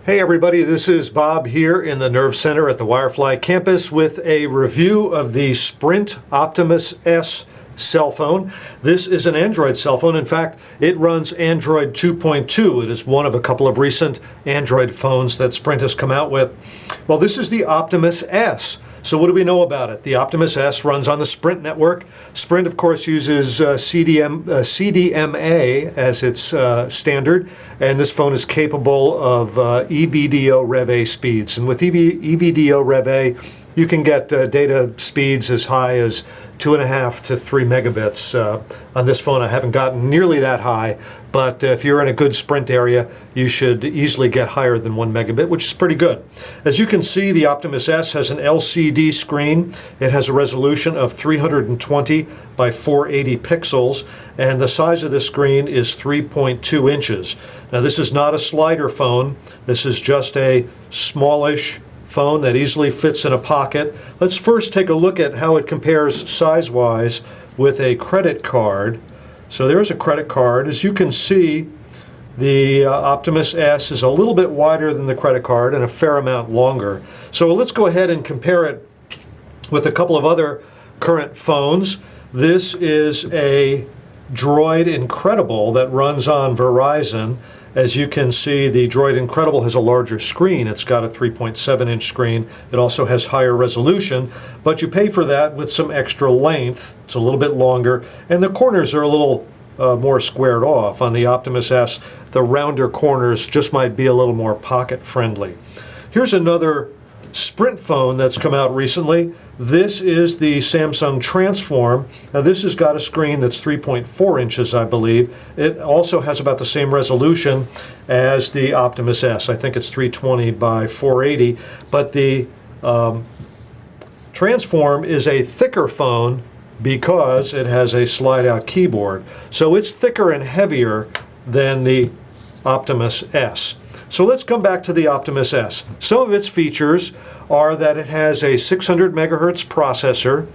Hey everybody, this is Bob here in the Nerve Center at the Wirefly campus with a review of the Sprint Optimus S cell phone. This is an Android cell phone. In fact, it runs Android 2.2. It is one of a couple of recent Android phones that Sprint has come out with. Well, this is the Optimus S. So what do we know about it? The Optimus S runs on the Sprint network. Sprint, of course, uses CDMA as its standard, and this phone is capable of EVDO Rev A speeds. And with EVDO Rev A, you can get data speeds as high as 2.5 to 3 megabits. On this phone, I haven't gotten nearly that high, but if you're in a good Sprint area, you should easily get higher than 1 megabit, which is pretty good. As you can see, the Optimus S has an LCD screen. It has a resolution of 320 by 480 pixels, and the size of the screen is 3.2 inches. Now, this is not a slider phone. This is just a smallish phone that easily fits in a pocket. Let's first take a look at how it compares size-wise with a credit card. So there's a credit card. As you can see, the Optimus S is a little bit wider than the credit card and a fair amount longer. So let's go ahead and compare it with a couple of other current phones. This is a Droid Incredible that runs on Verizon. As you can see, the Droid Incredible has a larger screen. It's got a 3.7-inch screen. It also has higher resolution, but you pay for that with some extra length. It's a little bit longer, and the corners are a little more squared off. On the Optimus S, the rounder corners just might be a little more pocket-friendly. Here's another Sprint phone that's come out recently. This is the Samsung Transform. Now this has got a screen that's 3.4 inches, I believe. It also has about the same resolution as the Optimus S. I think it's 320 by 480, but the Transform is a thicker phone because it has a slide-out keyboard. So it's thicker and heavier than the Optimus S. So let's come back to the Optimus S. Some of its features are that it has a 600 megahertz processor,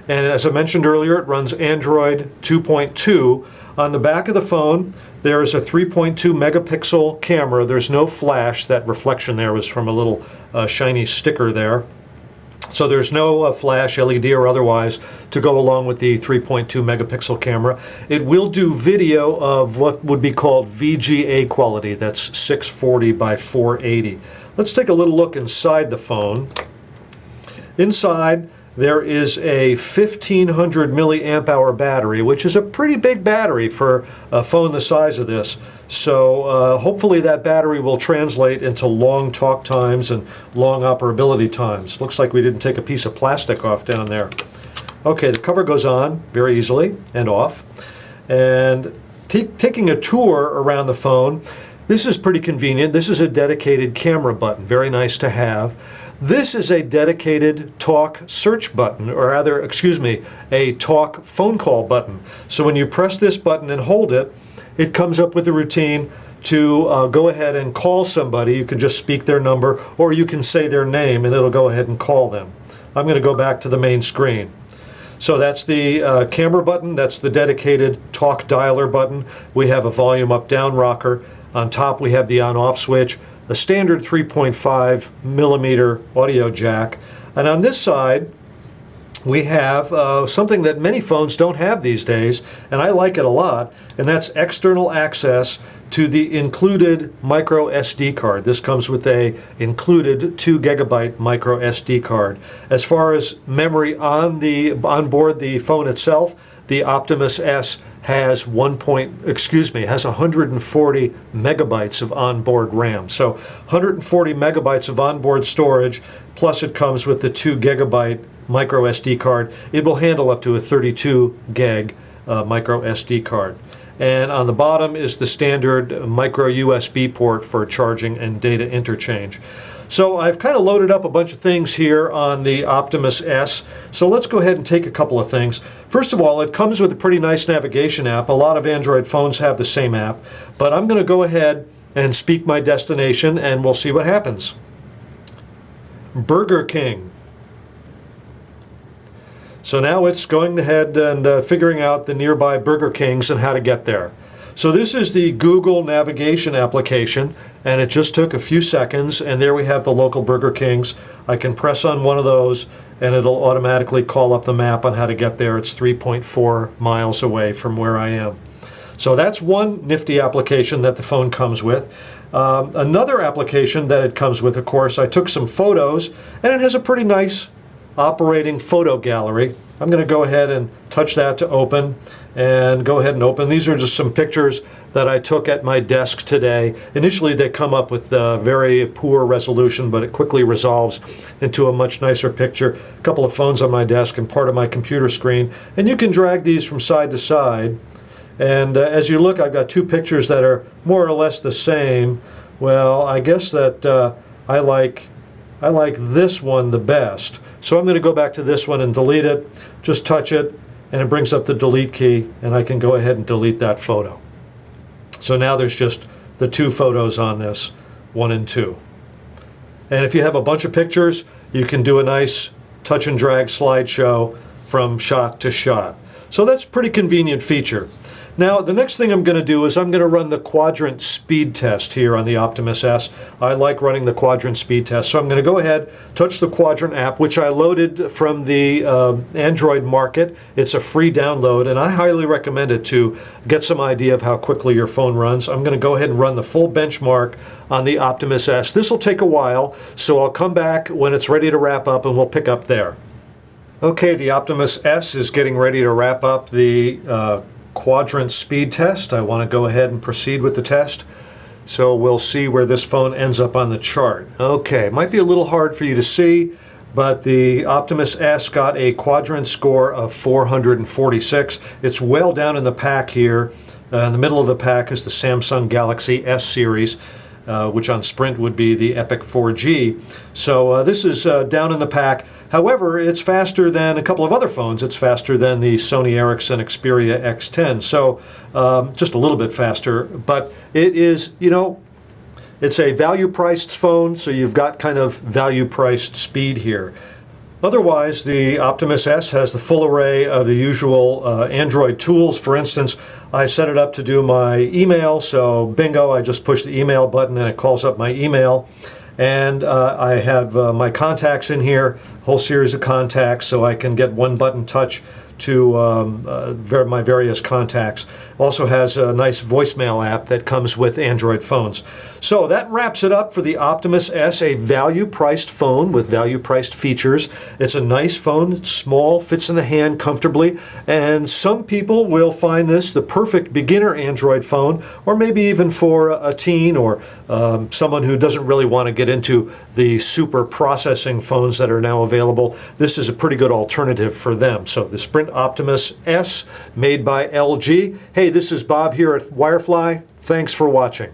and as I mentioned earlier, it runs Android 2.2. On the back of the phone, there is a 3.2 megapixel camera. There's no flash. That reflection there was from a little shiny sticker there. So there's no flash, LED or otherwise, to go along with the 3.2 megapixel camera. It will do video of what would be called VGA quality. That's 640 by 480. Let's take a little look inside the phone. Inside, there is a 1500 milliamp hour battery, which is a pretty big battery for a phone the size of this. So hopefully that battery will translate into long talk times and long operability times. Looks like we didn't take a piece of plastic off down there. Okay, the cover goes on very easily and off. And taking a tour around the phone, this is pretty convenient. This is a dedicated camera button, very nice to have. This is a dedicated talk search button, or rather, excuse me, a talk phone call button. So when you press this button and hold it, it comes up with a routine to go ahead and call somebody. You can just speak their number, or you can say their name and it'll go ahead and call them. I'm going to go back to the main screen. So that's the camera button. That's the dedicated talk dialer button. We have a volume up-down rocker. On top we have the on-off switch, a standard 3.5 millimeter audio jack. And on this side, we have something that many phones don't have these days, and I like it a lot, and that's external access to the included micro SD card. This comes with a included 2 gigabyte micro SD card. As far as memory on board the phone itself, the Optimus S has 140 megabytes of onboard RAM. So 140 megabytes of onboard storage, plus it comes with the 2 gigabyte micro SD card. It will handle up to a 32 gig micro SD card. And on the bottom is the standard micro USB port for charging and data interchange. So I've kind of loaded up a bunch of things here on the Optimus S. So let's go ahead and take a couple of things. First of all, it comes with a pretty nice navigation app. A lot of Android phones have the same app, but I'm going to go ahead and speak my destination and we'll see what happens. Burger King. So now it's going ahead and figuring out the nearby Burger Kings and how to get there. So this is the Google navigation application, and it just took a few seconds, and there we have the local Burger Kings. I can press on one of those and it'll automatically call up the map on how to get there. It's 3.4 miles away from where I am. So that's one nifty application that the phone comes with. Another application that it comes with, of course, I took some photos, and it has a pretty nice operating photo gallery. I'm going to go ahead and touch that to open, and go ahead and open. These are just some pictures that I took at my desk today. Initially they come up with very poor resolution, but it quickly resolves into a much nicer picture. A couple of phones on my desk and part of my computer screen, and you can drag these from side to side. And as you look, I've got two pictures that are more or less the same. Well, I guess that I like this one the best. So I'm going to go back to this one and delete it. Just touch it, and it brings up the delete key, and I can go ahead and delete that photo. So now there's just the two photos on this, 1 and 2. And if you have a bunch of pictures, you can do a nice touch and drag slideshow from shot to shot. So that's a pretty convenient feature. Now, the next thing I'm going to do is I'm going to run the Quadrant speed test here on the Optimus S. I like running the Quadrant speed test. So I'm going to go ahead, touch the Quadrant app, which I loaded from the Android market. It's a free download, and I highly recommend it to get some idea of how quickly your phone runs. I'm going to go ahead and run the full benchmark on the Optimus S. This will take a while, so I'll come back when it's ready to wrap up, and we'll pick up there. Okay, the Optimus S is getting ready to wrap up the Quadrant speed test. I want to go ahead and proceed with the test. So we'll see where this phone ends up on the chart. Okay, might be a little hard for you to see, but the Optimus S got a Quadrant score of 446. It's well down in the pack here. In the middle of the pack is the Samsung Galaxy S series, which on Sprint would be the Epic 4G. So this is down in the pack. However, it's faster than a couple of other phones. It's faster than the Sony Ericsson Xperia X10. So just a little bit faster, but it is, it's a value-priced phone, so you've got kind of value-priced speed here. Otherwise, the Optimus S has the full array of the usual Android tools. For instance, I set it up to do my email, so bingo, I just push the email button and it calls up my email. And I have my contacts in here, a whole series of contacts, so I can get one button touch to my various contacts. Also has a nice voicemail app that comes with Android phones. So that wraps it up for the Optimus S, a value-priced phone with value-priced features. It's a nice phone, it's small, fits in the hand comfortably, and some people will find this the perfect beginner Android phone, or maybe even for a teen or someone who doesn't really want to get into the super processing phones that are now available. This is a pretty good alternative for them. So the Sprint Optimus S, made by LG. Hey, this is Bob here at Wirefly. Thanks for watching.